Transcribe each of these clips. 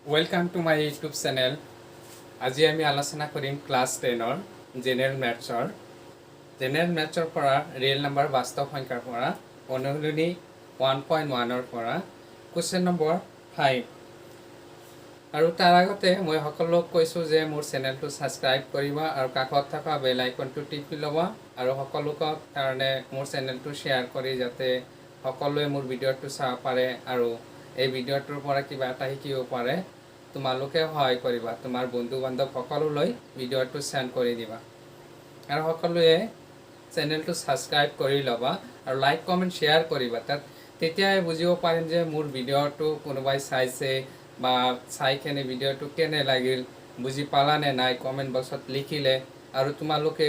Welcome to my YouTube channel. আজি আমি আলোচনা কৰিম ক্লাছ 10ৰ জেনেৰেল ম্যাথছৰ পৰা ৰিয়েল নাম্বাৰ বাস্তৱ সংখ্যাৰ পৰা অনুশীলনী 1.1ৰ পৰা কোৱেশ্চন নম্বৰ 5 আৰু তাৰ আগতে মই সকলোক কৈছো যে মোৰ চেনেলটো সাবস্ক্ৰাইব কৰিবা আৰু কাষত থকা বেল আইকনটো টিপি ল'বা আৰু সকলোক কাৰণে মোৰ চেনেলটো শেয়াৰ কৰি যাতে সকলোৱে মোৰ ভিডিঅ'টো চাব পাৰে আৰু এই ভিডিঅ'টোৰ পৰা কিবা এটা শিকিব পাৰে তোমালোকে সহায় কৰিবা তোমাৰ বন্ধু বান্ধৱ সকলোলৈ ভিডিঅ'টো সেন্ড কৰি দিবা আৰু সকলোৱে চেনেলটো সাবস্ক্ৰাইব কৰি ল'বা আৰু লাইক কমেন্ট শেয়াৰ কৰিবা তেতিয়াই বুজিব পাৰিম যে মোৰ ভিডিঅ'টো কোনোবাই চাইছে বা চাই কেনে ভিডিঅ'টো কেনে লাগিল বুজি পালা নে নাই কমেন্ট বক্সত লিখিলে আৰু তোমালোকে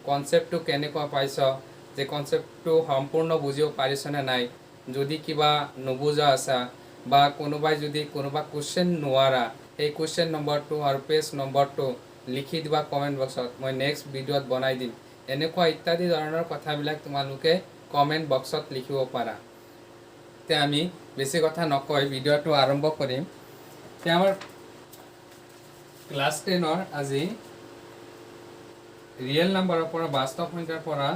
কনসেপ্টটো কেনেকুৱা পাইছা যে কনসেপ্টটো সম্পূৰ্ণ বুজিব পাৰিছা নে নাই যদি কিবা নুবুজা আছে বা কোনোবাই যদি কোনোবা কোশ্চেন নোৱাৰা এই কোশ্চেন নম্বৰটো আৰু পেজ নম্বৰটো লিখি দিবা কমেন্ট বক্সত মই নেক্সট ভিডিঅ'ত বনাই দিম এনেকুৱা ইত্যাদি ধৰণৰ কথাবিলাক তোমালোকে কমেন্ট বক্সত লিখিব পাৰা তে আমি বেছি কথা নকৈ ভিডিঅ'টো আৰম্ভ কৰিম তে আমাৰ ক্লাছ 10ৰ আজি ৰিয়েল নাম্বাৰৰ পৰা বাস্তৱ সংখ্যাৰ পৰা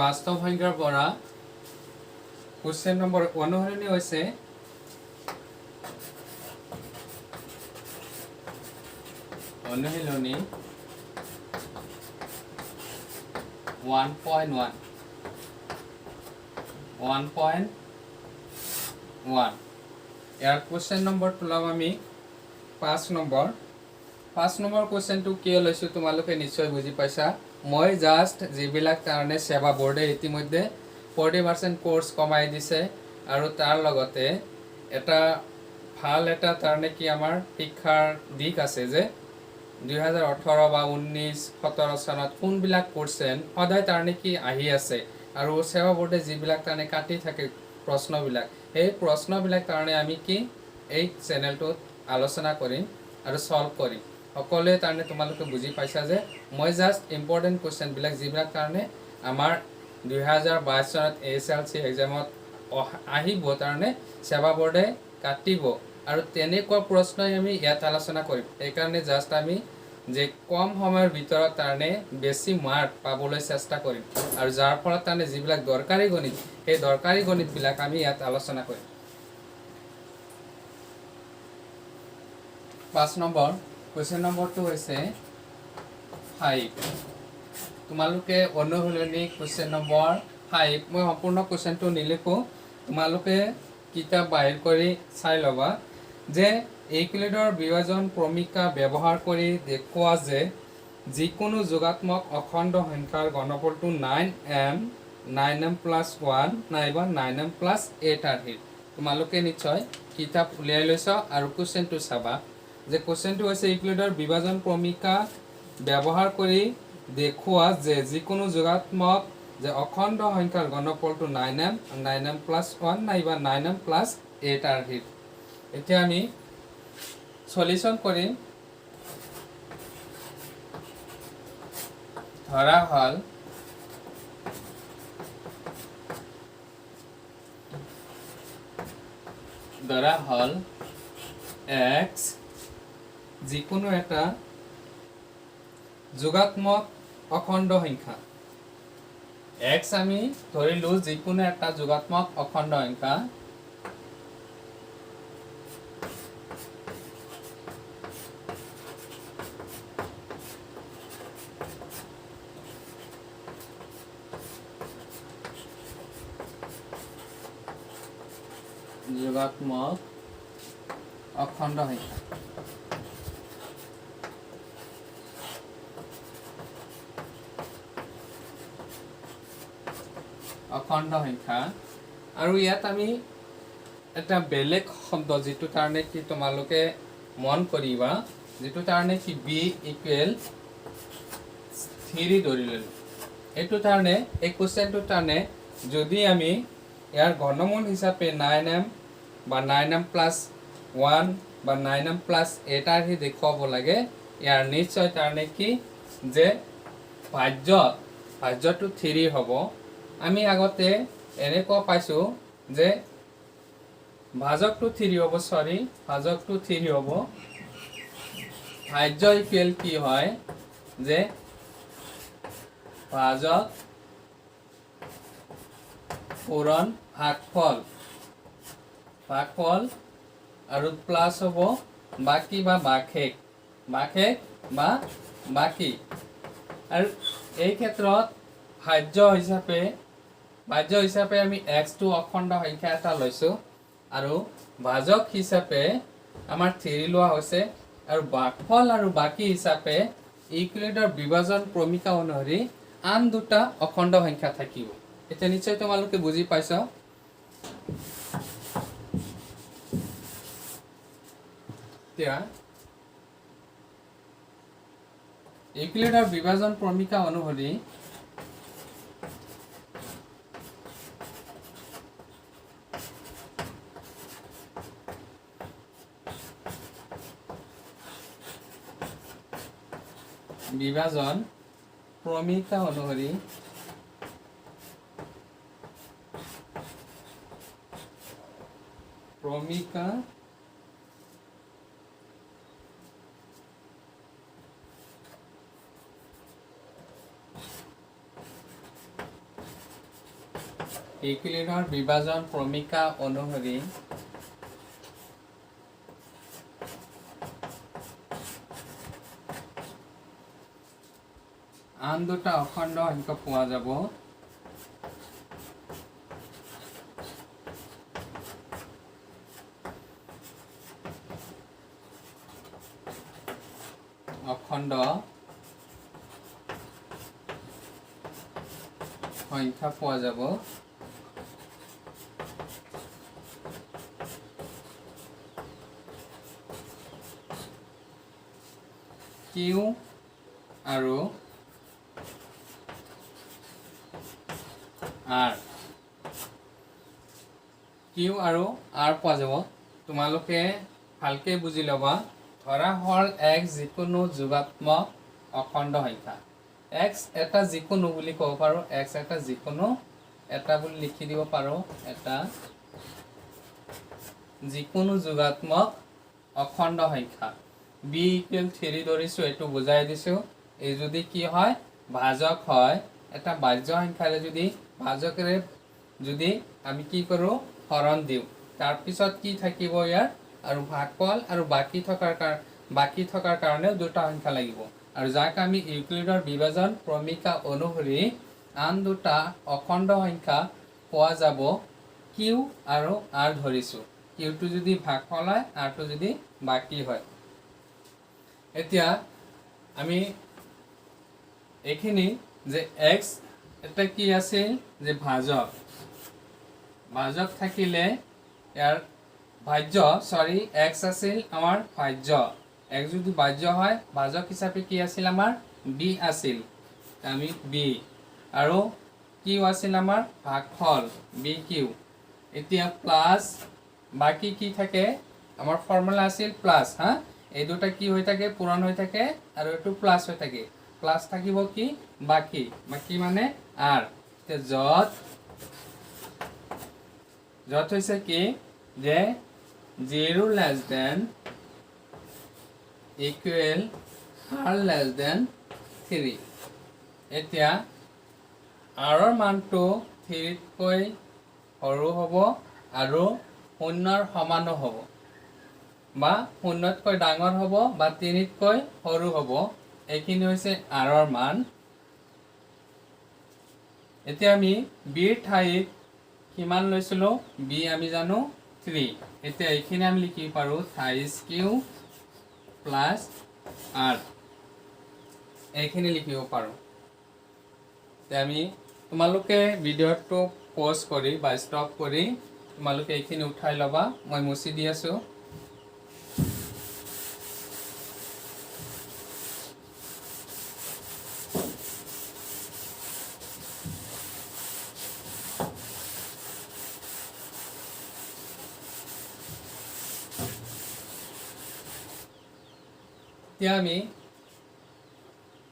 বাস্তৱ সংখ্যাৰ পৰা কোশ্চেন নম্বৰ অনুসৰণী হৈছে অনুশীলনী 1.1 ইয়াৰ কোশ্চেন নম্বৰটো ল'ম আমি 5 নম্বৰ কোশ্চেনটো কিয় লৈছো তোমালোকে নিশ্চয় বুজি পাইছা মই জাস্ট যিবিলাক কাৰণে সেৱা বোৰ্ডে ইতিমধ্যে 40% কোৰ্স কমাই দিছে আৰু তাৰ লগতে এটা ভাল এটা কাৰণে কি আমাৰ শিক্ষাৰ দিক আছে যে 2018 বা 19 17 চনত কোনবিলাক কোশ্চেন সদায় কাৰণে কি আহি আছে আৰু সেৱা বোৰ্ডে যিবিলাক কাৰণে কাটি থাকে প্ৰশ্নবিলাক এই প্ৰশ্নবিলাক কাৰণে আমি কি এই চেনেলটোত আলোচনা কৰিম আৰু সলভ কৰিম সকলোৱে তাৰনে তোমালোকে বুজি পাইছা যে মই জাস্ট ইম্পৰ্টেন্ট কোশ্চেন বিলাক যিবিলাক কাৰণে আমাৰ 2022 চনত এছএলসি এক্সামত আহিব তাৰনে সেৱা বোৰ্ডে কাটিব আৰু তেনেকুৱা প্ৰশ্নই আমি ইয়াত আলোচনা কৰিম এই কাৰণে জাস্ট আমি যে কম সময়ৰ ভিতৰত তাৰনে বেছি মাৰ্ক পাবলৈ চেষ্টা কৰিম আৰু যাৰ ফলত তাৰনে যিবিলাক দৰকাৰী গণিত এই দৰকাৰী গণিত বিলাক আমি ইয়াত আলোচনা কৰিম 5 নম্বৰ কোশ্চেন নম্বৰটো হৈছে 5 তোমালোকে অনুশীলনী কোশ্চেন নম্বৰ 5 মই সম্পূৰ্ণ কোশ্চেনটো নিলিখো তোমালোকে কিতাপ বাহিৰ কৰি চাই ল'বা যে ইউক্লিডৰ বিভাজন ক্ৰমিকা ব্যৱহাৰ কৰি দেখুৱা যে যিকোনো যোগাত্মক অখণ্ড সংখ্যাৰ ঘনফলটো 9m + 1 নাইবা 9m + 8 আহিল তোমালোকে নিশ্চয় কিতাপ উলিয়াই লৈছা আৰু কোশ্চেনটো চাবা যে কোশ্চেনটো হৈছে ইউক্লিডৰ বিভাজন ক্ৰমিকা ব্যৱহাৰ কৰি দেখুৱা যে যিকোনো যোগাত্মক যে অখণ্ড সংখ্যাৰ ঘনফলটো 9m + 1 নাইবা 9m + 8 আহিল এতিয়া আমি সলিউশন কৰিম ধৰা হল x যিকোনো এটা যোগাত্মক অখণ্ড সংখ্যা x আমি ধৰিলো যিকোনো এটা যোগাত্মক অখণ্ড সংখ্যা যোগাত্মক অখণ্ড সংখ্যা আৰু ইয়াত আমি এটা বেলেগ শব্দ যেটো কাৰণে কি তোমালোকে মন কৰিবা যেটো কাৰণে কি b = 3 ধৰি ললো এটো কাৰণে এই কোশ্চেনটো কাৰণে যদি আমি ইয়াৰ ঘনমূল হিচাপে 9m বা 9m + 1 বা 9m + 8 আহি দেখুৱাব লাগে ইয়াৰ নিশ্চয় কাৰণে কি যে ভাজ্যটো 3 হ'ব আমি আগতে এনেকুৱা পাইছোঁ যে ভাজকটো 3 হ'ব, সৰি ভাজকটো 3 হ'ব, ভাজ্য ইকুৱেল কি হয় যে ভাজক পূৰণ ভাগফল আৰু প্লাছ হ'ব বাকী বা ভাগশেষ বা বাকী। আৰু এই ক্ষেত্ৰত ভাজ্য হিচাপে আমি x2 অখণ্ড সংখ্যা এটা লৈছোঁ আৰু ভাজক হিচাপে আমাৰ 3 লোৱা হৈছে আৰু ভাগফল আৰু বাকী হিচাপে ইউক্লিডৰ বিভাজন ক্ৰমিকা অনুসৰি আন দুটা অখণ্ড সংখ্যা থাকিব। এতিয়া নিশ্চয় তোমালোকে বুজি পাইছ। এতিয়া ইউক্লিডৰ বিভাজন ক্ৰমিকা অনুসৰি বিভাজন ক্ৰমিকা অনুসৰি ইউক্লিডৰ বিভাজন ক্ৰমিকা অনুসৰি আন দুটা অখণ্ড সংখ্যা পোৱা যাব। অখণ্ড সংখ্যা পোৱা যাব। কিউ আৰু আৰ পোৱা যাব। তোমালোকে ভালকে বুজি ল'বা। ধৰা হ'ল x যিকোনো যোগাত্মক অখণ্ড সংখ্যা। x এটা যিকোনো বুলি ক'ব পাৰোঁ, x এটা যিকোনো এটা বুলি লিখি দিব পাৰোঁ, এটা যিকোনো যোগাত্মক অখণ্ড সংখ্যা। b ইকুৱেল 3 ধৰিছোঁ, এইটো বুজাই দিছোঁ। এই যদি কি হয় ভাজক হয়, এটা বাহ্য সংখ্যাৰে যদি ভাজকেৰে যদি আমি কি কৰোঁ হৰণ দিওঁ, তাৰপিছত কি থাকিব ইয়াৰ আৰু ভাগফল আৰু বাকী থকাৰ কাৰণে দুটা সংখ্যা লাগিব। আৰু যাক আমি ইউক্লিডৰ বিভাজন ক্ৰমিকা অনুসৰি আন দুটা অখণ্ড সংখ্যা পোৱা যাব, কিউ আৰু আৰ ধৰিছোঁ। কিউটো যদি ভাগফল হয়, আৰটো যদি বাকী হয়। এতিয়া আমি এইখিনি যে x এটা কি আছিল যে ভাজক থাকিলে ইয়াৰ x আছিল আমাৰ ভাজ্য। x যদি ভাজ্য হয়, ভাজক হিচাপে কি আছিল আমাৰ b আছিল, আমি b আৰু কিউ আছিল আমাৰ ভাগফল b কিউ। এতিয়া প্লাছ বাকী কি থাকে আমাৰ ফৰ্মুলা আছিল প্লাছ, এই দুটা কি হৈ থাকে পূৰণ হৈ থাকে আৰু এইটো প্লাছ হৈ থাকে। প্লাছ থাকিব কি বাকী মানে আৰ। য'ত হৈছে কি যে 0 less than equal r less than 3। এতিয়া আৰৰ মানটো 3তকৈ সৰু হ'ব আৰু 0ৰ সমানো হ'ব, বা 0তকৈ ডাঙৰ হ'ব বা 3তকৈ সৰু হ'ব। এইখিনি হৈছে আৰৰ মান। এতিয়া আমি বিৰ ঠাইত কিমান লৈছিলোঁ, বি আমি জানো 3। এতিয়া এইখিনি আমি লিখিব পাৰোঁ থাইজ কিউ প্লাছ আৰ, এইখিনি লিখিব পাৰোঁ। এতিয়া আমি তোমালোকে ভিডিঅ'টো পজ কৰি বা ষ্টপ কৰি তোমালোকে এইখিনি উঠাই ল'বা। মই মুচি দি আছোঁ। এতিয়া আমি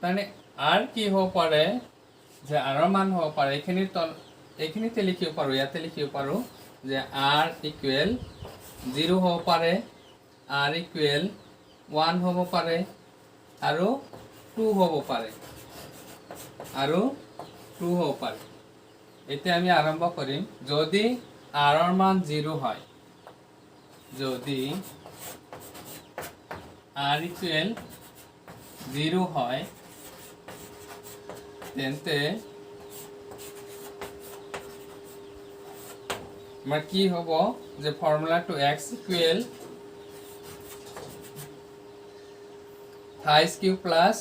তাৰমানে আৰ কি হ'ব পাৰে যে আৰৰ মান হ'ব পাৰে, এইখিনিৰ এইখিনিতে লিখিব পাৰোঁ, ইয়াতে লিখিব পাৰোঁ যে r ইকুৱেল 0 হ'ব পাৰে, r ইকুৱেল 1 হ'ব পাৰে আৰু 2 হ'ব পাৰে আৰু 2 হ'ব পাৰে। এতিয়া আমি আৰম্ভ কৰিম। যদি r ৰ মান 0 হয়, যদি r ইকুৱেল 0 হয় তেন্তে আমাৰ কি হ'ব যে ফৰ্মুলাটো x ইকুৱেল থাইছ কিউব প্লাছ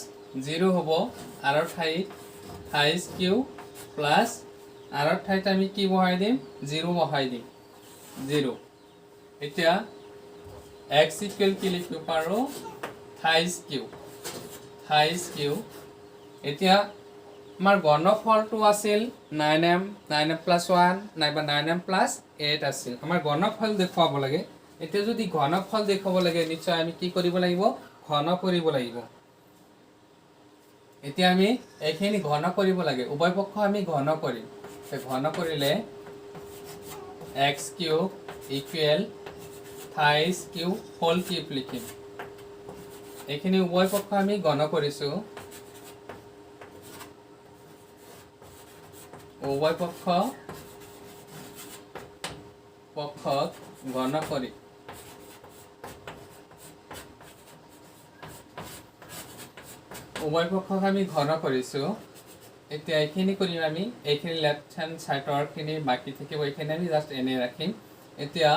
0 হ'ব r ৰ ঠাইত, থাইছ কিউব প্লাছ r ৰ ঠাইত আমি কি বহাই দিম, 0 বহাই দিম, 0। এতিয়া x ইকুৱেল কি লিখিব পাৰোঁ, থাইছ কিউব, থাইছ কিউব। এতিয়া আমাৰ ঘনফলটো আছিল 9m প্লাছ 1 নাইবা 9m প্লাছ 8 আছিল। আমাৰ ঘনফল দেখুৱাব লাগে। এতিয়া যদি ঘনফল দেখুৱাব লাগে নিশ্চয় আমি কি কৰিব লাগিব, ঘন কৰিব লাগিব। এতিয়া আমি এইখিনি ঘন কৰিব লাগে, উভয় পক্ষ আমি ঘন কৰিম। ঘন কৰিলে x cube equal থাইছ cube whole cube লিখিম। এইখিনি উভয় পক্ষ আমি ঘন কৰিছোঁ, উভয় পক্ষক ঘন কৰি উভয় পক্ষক আমি ঘন কৰিছোঁ। এতিয়া এইখিনি কৰিম আমি, এইখিনি লেফ্ট হেণ্ড চাইডৰখিনি বাকী থাকিব, এইখিনি আমি জাষ্ট এনে ৰাখিম। এতিয়া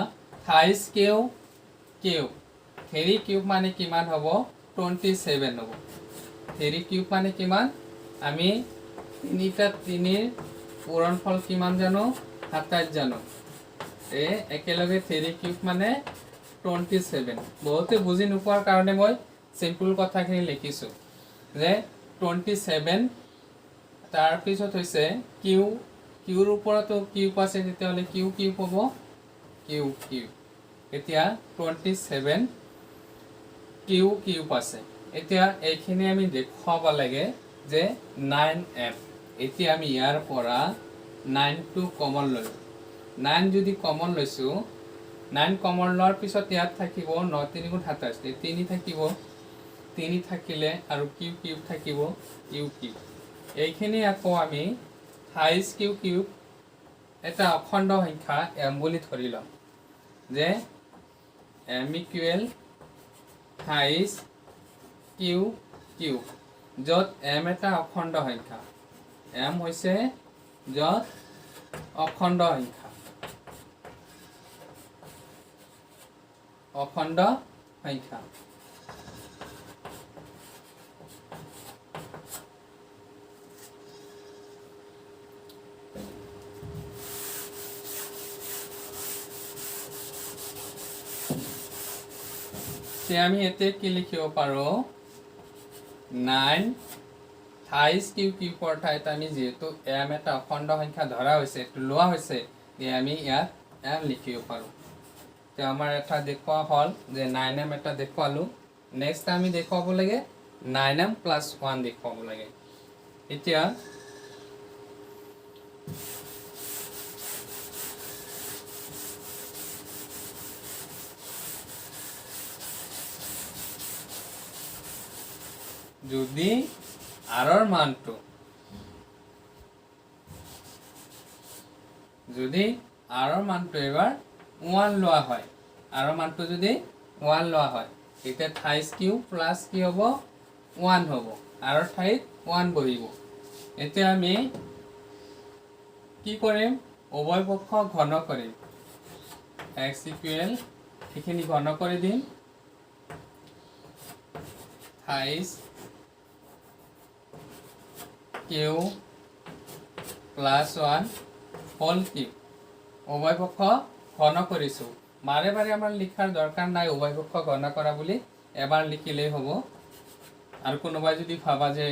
থাইছ কিউব কিউব 3 কিউব মানে কিমান হ'ব, 27 হ'ব। 3 কিউব মানে কিমান, আমি 3টা 3ৰ পূৰণফল কিমান জানো, 27 জানো। একেলগে 3 কিউব মানে 27। বহুতে বুজি নোপোৱাৰ কাৰণে মই চিম্পল কথাখিনি লিখিছোঁ যে 27, তাৰপিছত হৈছে কিউ, কিউৰ ওপৰতো কিউব আছে, তেতিয়াহ'লে কিউ কিউব হ'ব, কিউ কিউব। এতিয়া 27 কিউ কিউব আছে। এতিয়া এইখিনি আমি দেখুৱাব লাগে যে 9m। এতিয়া আমি ইয়াৰ পৰা 9টো কমন ল'লোঁ। 9 যদি কমন লৈছোঁ, 9 কমন লোৱাৰ পিছত ইয়াত থাকিব 9 3 গুণ 27, 3 থাকিব, 3 থাকিলে আৰু কিউ কিউব থাকিব, কিউ কিউব। এইখিনি আকৌ আমি থাইছ কিউ কিউব এটা অখণ্ড সংখ্যা m বুলি ধৰি লওঁ, যে m ইকুৱেল থাইছ কিউ কিউব, য'ত m এটা অখণ্ড সংখ্যা, m হৈছে য'ত অখণ্ড সংখ্যা, অখণ্ড সংখ্যা। আমি এতে কি লিখিব পাৰোঁ, 9 থাইছ কিউ কিউবৰ ঠাইত আমি যিহেতু m এটা অখণ্ড সংখ্যা ধৰা হৈছে, এইটো লোৱা হৈছে, আমি ইয়াত m লিখিব পাৰোঁ। এতিয়া আমাৰ এটা দেখুওৱা হ'ল যে 9m এটা দেখুৱালোঁ। নেক্সট আমি দেখুৱাব লাগে 9m প্লাছ 1 দেখুৱাব লাগে। এতিয়া যদি r ৰ মানটো এবাৰ 1 লোৱা হয়, r ৰ মানটো যদি 1 লোৱা হয়, তেতিয়া থাইছ কিউব প্লাছ কি হ'ব, 1 হ'ব, r ৰ ঠাইত 1 বহিব। এতিয়া আমি কি কৰিম, উভয় পক্ষ ঘন কৰিম, x ইকুৱেল এইখিনি ঘন কৰি দিম, থাইছ কিউ প্লাছ 1 হোল কিউব। উভয় পক্ষ ঘন কৰিছোঁ, বাৰে বাৰে আমাৰ লিখাৰ দৰকাৰ নাই, উভয় পক্ষ ঘন কৰা বুলি এবাৰ লিখিলেই হ'ব। আৰু কোনোবাই যদি ভাবা যে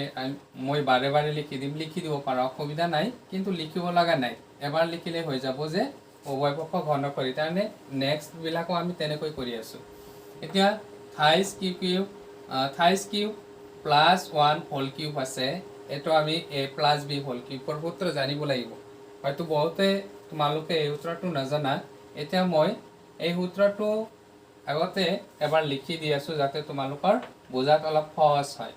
মই বাৰে বাৰে লিখি দিম, লিখি দিব পাৰা, অসুবিধা নাই, কিন্তু লিখিব লগা নাই, এবাৰ লিখিলে হৈ যাব যে উভয় পক্ষ ঘন কৰি। তাৰমানে নেক্সটবিলাকো আমি তেনেকৈ কৰি আছোঁ। এতিয়া থাইছ কিউব প্লাছ 1 হোল কিউব আছে, এইটো আমি a প্লাছ b হোল কিউবৰ সূত্ৰ জানিব লাগিব। হয়তো বহুতে তোমালোকে এই সূত্ৰটো নাজানা এতিয়া মই এই সূত্ৰটো আগতে এবাৰ লিখি দি আছো যাতে তোমালোকৰ বুজাত অলপ সহজ হয়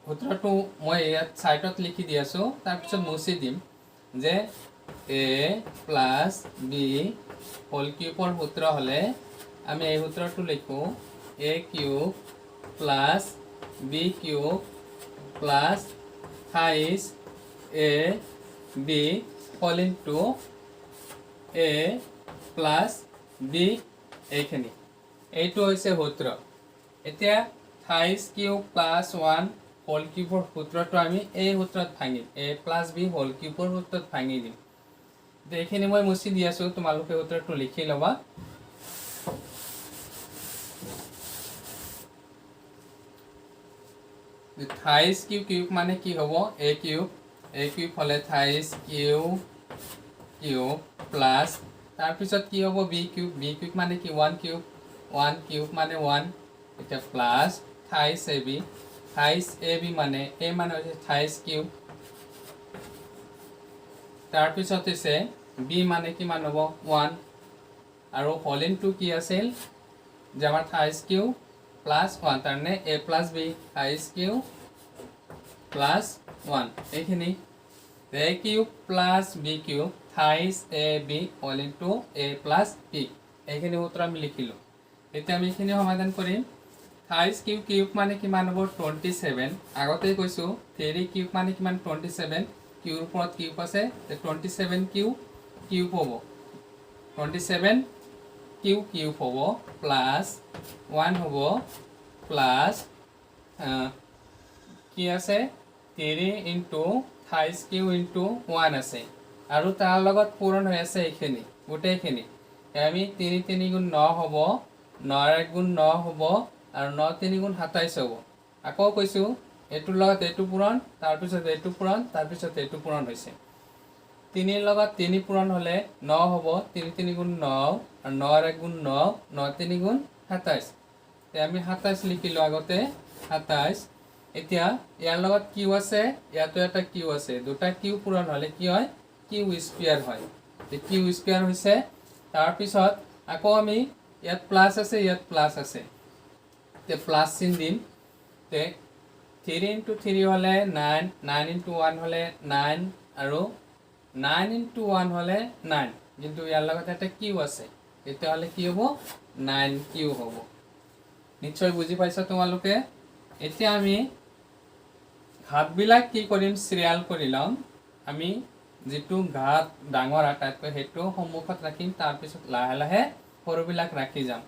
সূত্ৰটো মই ইয়াত সাইডত লিখি দি আছো তাৰ পিছত মুছি দিম যে a + b হোল কিউবৰ সূত্ৰ হলে আমি এই সূত্ৰটো লিখো a cube + b cube plus 5ab whole into a plus b এইখিনি এইটো হৈছে সূত্ৰ এতিয়া 5 কিউব plus 1 হোল কিউবৰ সূত্ৰটো আমি এই সূত্ৰত ভাঙিম a plus b হোল কিউবৰ সূত্ৰত ভাঙি দিম এইখিনি মই মুছি দি আছো তোমালোকে সূত্ৰটো লিখি লবা থাইস কিউব মানে কি হ'ব a কিউব হলে থাইস কিউব প্লাস তাৰ পিছত কি হ'ব b কিউব মানে কি 1 কিউব মানে 1 এটা প্লাস থাইস ab মানে a মানে হৈছে থাইস কিউব তাৰ পিছত হৈছে b মানে কি মান হ'ব 1 আৰু হোল ইনটু কি আছিল যে আমাৰ থাইস কিউব plus 1 তাৰনে a plus b থাইস কিউব plus 1 এইখিনি a cube plus b cube থাইস a b all into a plus b এইখিনি সূত্ৰ আমি লিখিলো এতিয়া আমি এইখিনি সমাধান কৰিম থাইস কিউব মানে কিমান হ'ব 27 আগতে কৈছো 3 কিউব মানে কিমান 27 কিউৰ ওপৰত কিউব আছে 27 কিউব হ'ব 27 কিউব হ'ব প্লাস 1 হ'ব প্লাস কি আছে 3 into থাইস কিউব into 1 আছে আৰু তাৰ লগত পূৰণ হৈ আছে এইখিনি গোটেইখিনি আমি 3 3 গুণ 9 হ'ব 9 1 গুণ 9 হ'ব আৰু 9 3 গুণ 27 হ'ব আকৌ কৈছো এটোৰ লগত এটো পূৰণ তাৰ পিছত এটো পূৰণ তাৰ পিছত এটো পূৰণ হৈছে 3 ৰ লগত 3 পূৰণ হলে 9 হ'ব 3 3 গুণ 9 আৰু 9 1 গুণ 9 9 3 গুণ 27 তে আমি 27 লিখিলো আগতে 27 এতিয়া ইয়াৰ লগত কিউ আছে ইয়াতো এটা কিউ আছে দুটা কিউ পূৰণ হলে কি হয় কিউ স্কয়াৰ হয় তে কিউ স্কয়াৰ হৈছে তাৰ পিছত আকৌ আমি ইয়াত প্লাস আছে ইয়াত প্লাস আছে তে প্লাস চিন দিম তে 3 into 3 হলে 9 9 into 1 হলে 9 আৰু 9 into 1 হলে 9 কিন্তু ইয়াৰ লগত এটা কিউ আছে তেতিয়া হলে কি হ'ব 9 কিউ হ'ব নিশ্চয় বুজি পাইছা তোমালোকে এতিয়া আমি ঘাতবিলাক কি কৰিম সিৰিয়াল কৰি লম আমি যেটো ঘাত ডাঙৰ আটাইতকৈ হেতু সম্মুখত ৰাখিম তাৰ পিছত লাহে লাহে সৰুবিলাক ৰাখি যাম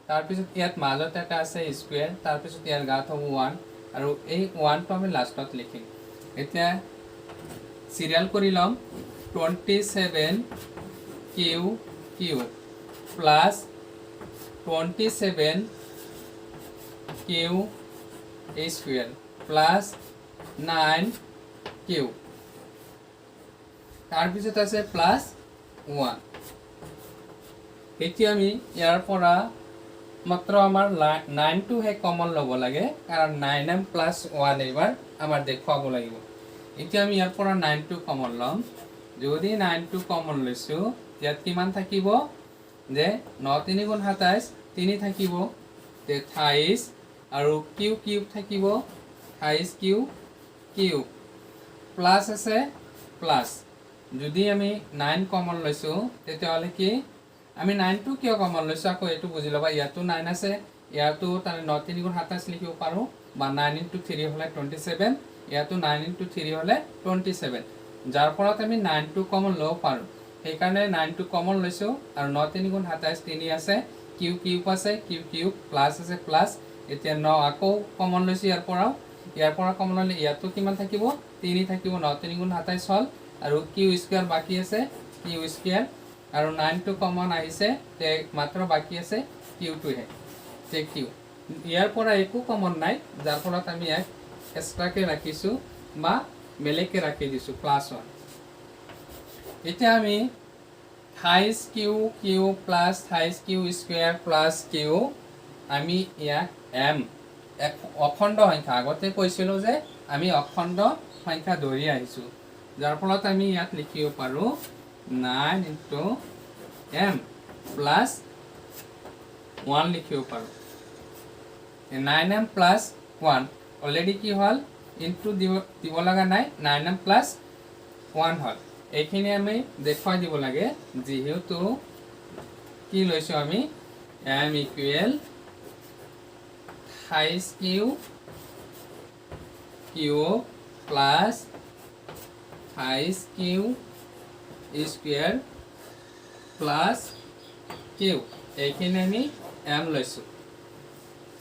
তাৰ পিছত ইয়াত মাজত এটা আছে স্কয়াৰ তাৰ পিছত ইয়াৰ ঘাত হ'ব 1 আৰু এই 1 টো আমি লাষ্টত লিখিম এতিয়া সিৰিয়াল কৰি লম 27 Q plus 27 Q square plus 9 Q তাৰ পিছত আছে প্লাস 1 এতিয়া আমি ইয়াৰ পৰা মাত্ৰ আমাৰ 9 টো হে কমন ল'ব লাগে কাৰণ 9m plus 1 এবাৰ আমাৰ দেখুৱাব লাগিব এতিয়া আমি ইয়াৰ পৰা 9 টো কমন ল'ম যদি 9 টো কমন লৈছো ইয়াত কিমান থাকিব যে 9 3 গুণ 27 3 থাকিব তে 28 আৰু কিউব থাকিব 28 কিউব প্লাস আছে প্লাস যদি আমি 9 কমন লৈছো তেতিয়াহলে কি আমি 9 টো কিয় কমন লৈছো আকৌ এটো বুজি লবা ইয়াতো 9 আছে ইয়াতো তাৰ 9 3 গুণ 27 লিখিব পাৰো বা 9 into 3 হলে 27 ইয়াতো 9 into 3 হলে 27 যাৰ ফলত আমি 9 টো কমন লব পাৰো সেই কাৰণে 9 টো কমন লৈছো আৰু 9 3 গুণ 27 3 আছে কিউব আছে কিউব প্লাস আছে প্লাস এতিয়া 9 আকৌ কমন লৈছো ইয়াৰ পৰা কমন ললে ইয়াতো কিমান থাকিব 3 থাকিব 9 3 গুণ 27 হল আৰু কিউ স্কয়াৰ বাকি আছে কিউ স্কয়াৰ আৰু 9 টো কমন আহিছে তে মাত্ৰ বাকি আছে কিউ টো হে তে কিউ ইয়াৰ পৰা একো কমন নাই যাৰ ফলত আমি এক এক্সট্ৰাকে ৰাখিছো বা মেলেকে ৰাখি দিছো +1 এতিয়া আমি থাইস কিউ প্লাস থাইস কিউ স্কয়াৰ প্লাস কিউ আমি ইয়াক m এক অখণ্ড সংখ্যা আগতে কৈছিলো যে আমি অখণ্ড সংখ্যা ধৰি আহিছো যাৰ ফলত আমি ইয়াত লিখিব পাৰোঁ 9 into m plus 1 লিখিব পাৰোঁ 9m plus 1 অলৰেডি কি হ'ল ইনটু দিব লগা নাই 9m plus 1 হ'ল এইখিনি আমি দেখুৱাই দিব লাগে যিহেতু কি লৈছোঁ আমি m equal হাইচ কিউ plus হাইচ কিউ স্কোয়ার প্লাস কিউ এইখিনি আমি m লৈছোঁ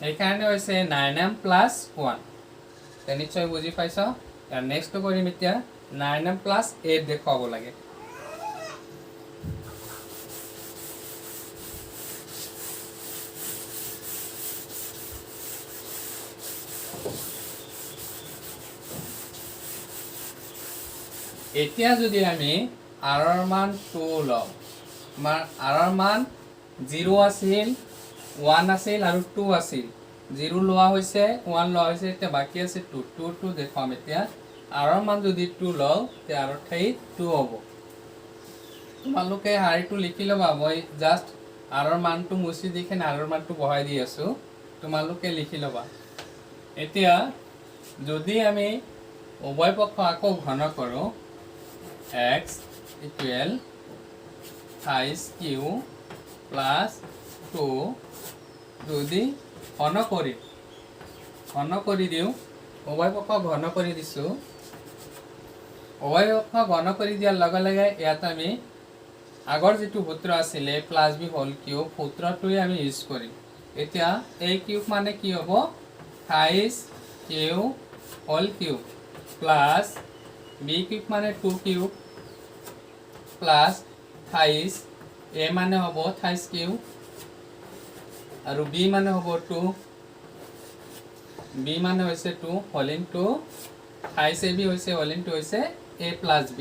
এইকাৰণে হৈছে 9m plus 1 নিশ্চয় বুজি পাইছ আৰু নেক্সটটো কৰিম এতিয়া 9m plus 8 দেখুৱাব লাগে এতিয়া যদি আমি r ৰ মান 2 লওঁ r ৰ মান 0 আছিল 1 আছিল আৰু 2 আছিল 0 লোৱা হৈছে 1 লোৱা হৈছে এতিয়া বাকি আছে 2 দেখুৱাম এতিয়া r ৰ মান যদি 2 লওঁ তে r ৰ ঠাইত 2 হ'ব তোমালোকে হাৰিটো লিখি ল'বা মই জাস্ট r ৰ মানটো মুছি দি কিনে r ৰ মানটো বহাই দি আছো তোমালোকে লিখি ল'বা এতিয়া যদি আমি উভয় পক্ষ আকৌ ঘন কৰোঁ x equal হাইচ কিউ plus 2 যদি ঘন কৰি দিওঁ উভয় পক্ষ ঘন কৰি দিছোঁ উভয় পক্ষ ঘন কৰি দিয়াৰ লগে লগে ইয়াত আমি আগৰ যিটো সূত্ৰ আছিলে প্লাস বি হোল কিউব সূত্ৰটোৱে আমি ইউজ কৰিম এতিয়া a কিউব মানে কি হ'ব হাইচ q whole cube plus b cube মানে 2 কিউব প্লাস থাইস a মানে হ'ব থাইস কিউব আৰু b মানে হ'ব 2 b মানে হৈছে 2 হোল ইনটু থাইস ab হৈছে হোল ইনটু হৈছে a প্লাস b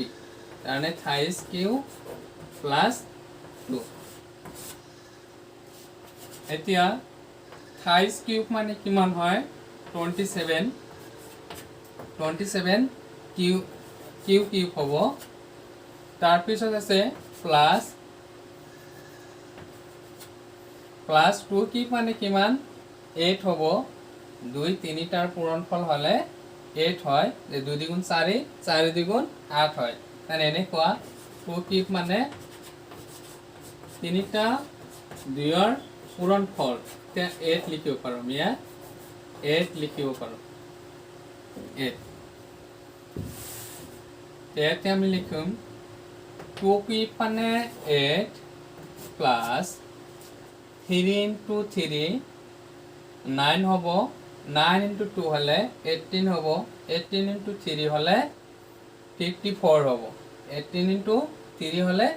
মানে থাইস কিউব প্লাস 2 এতিয়া থাইস কিউব মানে কিমান হয় 27 কিউব হ'ব তাৰ পিছত আছে প্লাস 2 কিউব মানে কিমান 8 হ'ব 2 3 টাৰ পূৰণফল হলে 8 হয় 2 দ্বিগুণ 4 4 দ্বিগুণ 8 হয় মানে এনেকুৱা 2 কিউব মানে 3টা 2ৰ পূৰণফল তে 8 লিখিব পাৰোঁ মিয়া 8 লিখিব পাৰোঁ 8 তে আমি লিখিম 2 কিউব মানে 8 প্লাস 3 into 3 9 হ'ব 9 into 2 হলে 18 হ'ব 18 into 3 হলে 54 হ'ব 18 into 3 হলে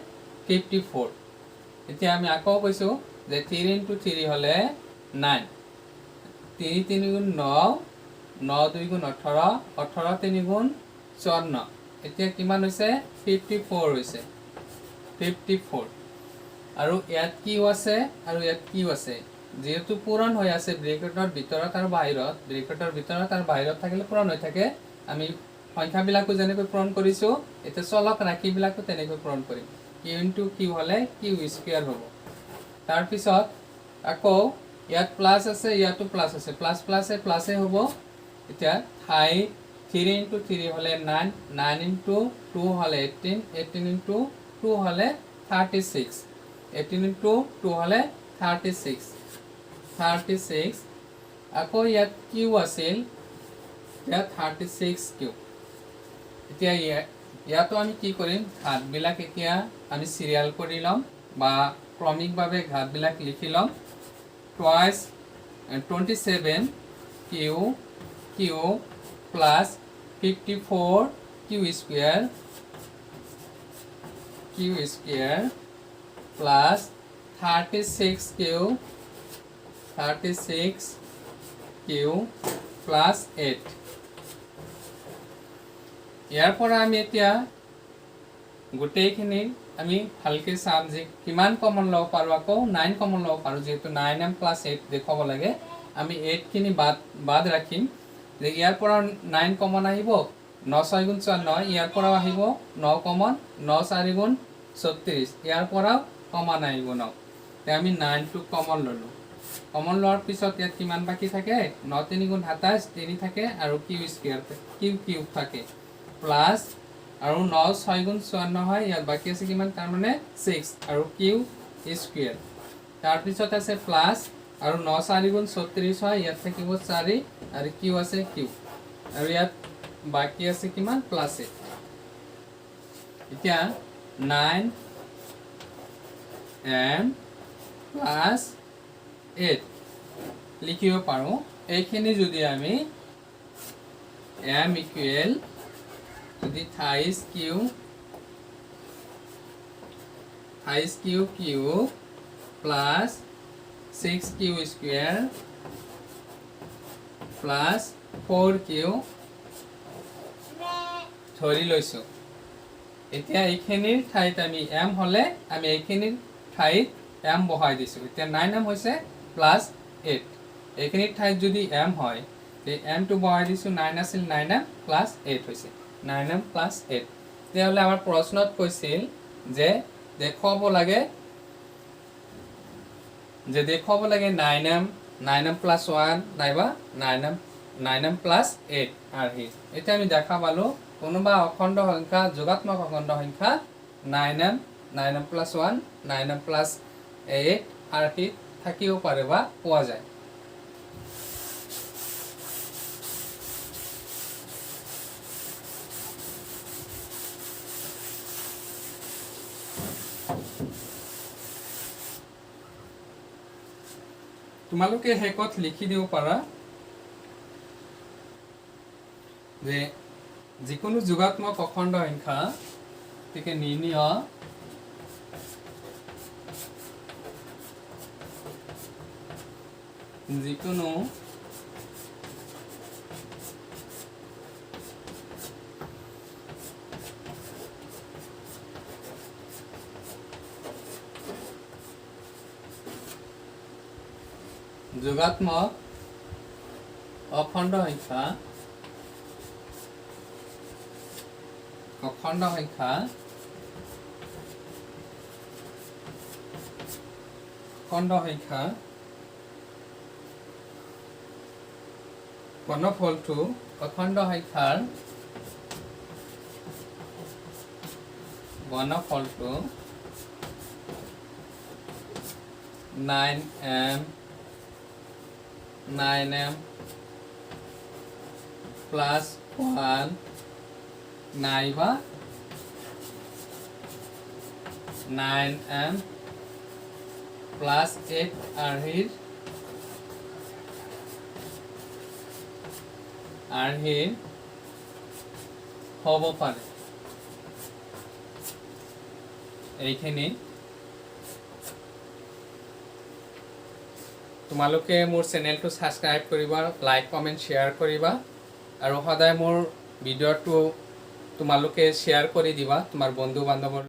54 এতিয়া আমি আকৌ কৈছো যে 3 into 3 হলে 9 3 3 গুণ 9 9 2 গুণ 18 18 3 গুণ 54 এতিয়া কিমান হৈছে 54 হৈছে 54 আৰু ইয়াত কি আছে আৰু ইয়াত কি আছে যেহেতু পূৰণ হৈ আছে ব্ৰেকেটৰ ভিতৰত আৰু বাহিৰত থাকিলে পূৰণ হৈ থাকে আমি সংখ্যাবিলাকো যেনেকৈ পূৰণ কৰিছো এতিয়া চলক ৰাশিবিলাকো তেনেকৈ পূৰণ কৰিম q into q হলে q স্কয়াৰ হ'ব তাৰ পিছত আকৌ ইয়াত প্লাস আছে ইয়াতো প্লাস আছে প্লাস হ'ব এতিয়া 3 into 3 হলে 9 9 into 2 হলে 18 18 into 2 হলে 36 18 into 2 হলে 36 আকৌ ইয়াত কিউ আছিল ইয়াত 36 কিউ এতিয়া ইয়াতো আমি কি কৰিম ঘাতবিলাক এতিয়া আমি সিৰিয়াল কৰি লম বা ক্ৰমিকভাৱে ঘাতবিলাক লিখি লম twice 27 Q plus 54 Q square plus 36 Q plus 8 ইয়াৰ পৰা আমি এতিয়া গোটেইখিনি আমি ভালকে চাম যে কিমান কমন লব পাৰো আকৌ 9 কমন লব পাৰো যেহেতু 9m plus 8 দেখাব লাগে আমি 8 খিনি বাদ ৰাখিম যে ইয়াৰ পৰা 9 কমন আহিব 9 6 গুণ 54 ইয়াৰ পৰাও আহিব 9 কমন 9 4 গুণ 36 ইয়াৰ পৰাও কমন আহিব 9 তে আমি 9 টো কমন ললো কমন লোৱাৰ পিছত ইয়াত কিমান বাকি থাকে 9 3 গুণ 27 3 থাকে আৰু কিউ স্কয়াৰ কিউ কিউব থাকে প্লাস আৰু 9 6 গুণ 54 হয় ইয়াত বাকি আছে কিমান তাৰ মানে 6 আৰু কিউ স্কয়াৰ তাৰ পিছত আছে প্লাস আৰু 9 4 গুণ 36 হয় ইয়াত থাকিব 4 আৰু কিউ আছে কিউ আৰু ইয়াত বাকি আছে কিমান প্লাস 8 এতিয়া 9 m প্লাস 8 লিখিব পাৰো এইখিনি যদি আমি m ইকুৱেল যদি 28 Q cube plus 6 Q square plus 4 Q ধৰি লৈছো এতিয়া এইখিনিৰ ঠাইত আমি m হলে আমি এইখিনিৰ ঠাইত m বহাই দিছো এতিয়া 9m হৈছে প্লাস 8 এইখিনিৰ ঠাইত যদি m হয় তে m টো বহাই দিছো 9 আছিল 9m প্লাস 8 হৈছে 9m প্লাস 8 তেতিয়াহলে আমাৰ প্ৰশ্নত কৈছিল যে দেখুৱাব লাগে 9m প্লাস 1 নাইবা 9m প্লাস 8 আৰহি এটা আমি দেখা পালো কোনোবা অখণ্ড সংখ্যা যোগাত্মক অখণ্ড সংখ্যা 9m প্লাস 1 9m প্লাস 8 আৰহি থাকিও পাৰে বা পোৱা যায় তোমালোকে হেকত লিখি দিব পাৰা যে যিকোনো যোগাত্মক অখণ্ড সংখ্যা থেকে নিৰ্ণয় যিকোনো যোগাত্মক অখণ্ড সংখ্যা ঘনফলটো অখণ্ড সংখ্যাৰ ঘনফলটো 9m plus 1 নাইবা 9m plus 8 আৰহিৰ হ'ব পাৰে এইখিনি তোমালোকে মোৰ চেনেলটো সাবস্ক্ৰাইব কৰিবা লাইক কমেন্ট শেয়াৰ কৰিবা আৰু সদায় মোৰ ভিডিঅ'টো তোমালোকে শেয়াৰ কৰি দিবা তোমাৰ বন্ধু বান্ধৱৰ